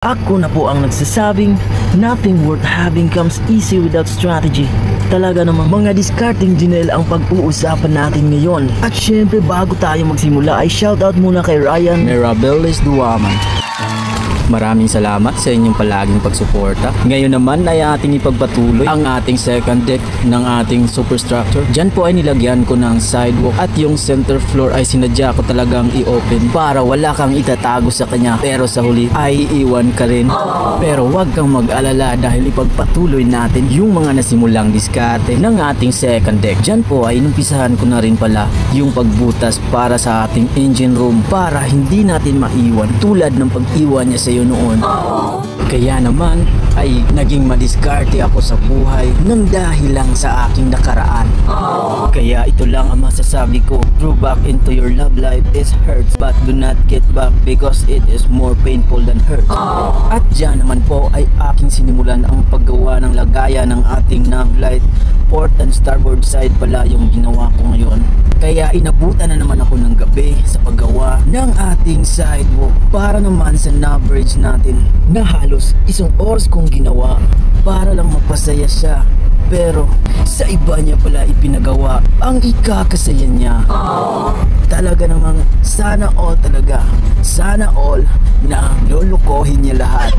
Ako na po ang nagsasabing, nothing worth having comes easy without strategy. Talaga namang mga discarding Janelle ang pag-uusapan natin ngayon. At syempre bago tayo magsimula ay shoutout muna kay Ryan Mirabeles Duaman. Maraming salamat sa inyong palaging pagsuporta. Ngayon naman ay ating ipagpatuloy ang ating second deck ng ating superstructure. Diyan po ay nilagyan ko ng sidewalk at yung center floor ay sinadya ko talagang i-open para wala kang itatago sa kanya, pero sa huli ay iiwan ka rin. Pero huwag kang mag-alala dahil ipagpatuloy natin yung mga nasimulang diskarte ng ating second deck. Diyan po ay inumpisahan ko na rin pala yung pagbutas para sa ating engine room para hindi natin maiwan tulad ng pag-iwan niya sa noon. Kaya naman ay naging madiskarte ako sa buhay nang dahil lang sa aking nakaraan. Kaya ito lang ang masasabi ko, go back into your love life is hurts but do not get back because it is more painful than hurt. At dyan naman po ay aking sinimulan ang paggawa ng lagayan ng ating nav light. Port and starboard side pala yung ginawa ko ngayon. Kaya inabutan na naman ako ng gabi sa paggawa ng ating sidewalk para naman sa nav bridge natin na halos isang oras kong ginawa para lang mapasaya siya. Pero sa iba niya pala ipinagawa ang ikakasaya niya. Talaga namang sana all talaga. Sana all na lulukohin niya lahat.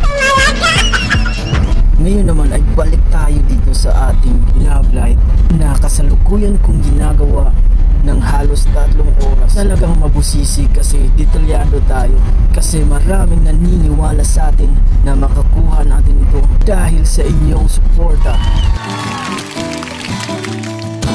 Ngayon naman ay balik tayo dito sa ating love light na kasalukuyan kong ginagawa ng halos 3 oras. Talagang mabusisi kasi detalyado tayo kasi maraming naniniwala sa atin na makakuha natin ito dahil sa inyong suporta.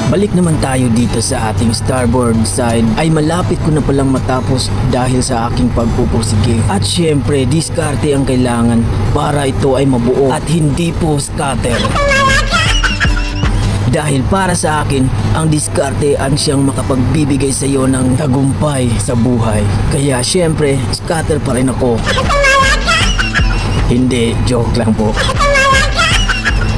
Balik naman tayo dito sa ating starboard side ay malapit ko na palang matapos dahil sa aking pagpupursige. At syempre diskarte ang kailangan para ito ay mabuo at hindi po scatter. Dahil para sa akin, ang diskarte ang siyang makapagbibigay sa iyo ng tagumpay sa buhay. Kaya syempre, scatter pa rin ako. Hindi, joke lang po.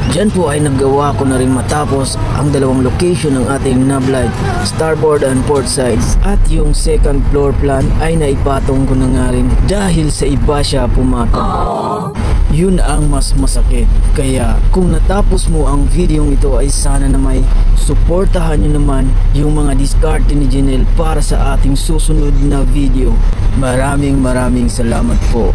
Diyan po ay naggawa ko na rin matapos ang dalawang location ng ating nav light, starboard and port sides. At yung second floor plan ay naipatong ko na nga rin dahil sa iba siya pumatong. Yun ang mas masakit. Kaya kung natapos mo ang video ito ay sana na may suportahan nyo naman yung mga diskarte ni Janelle para sa ating susunod na video. Maraming salamat po.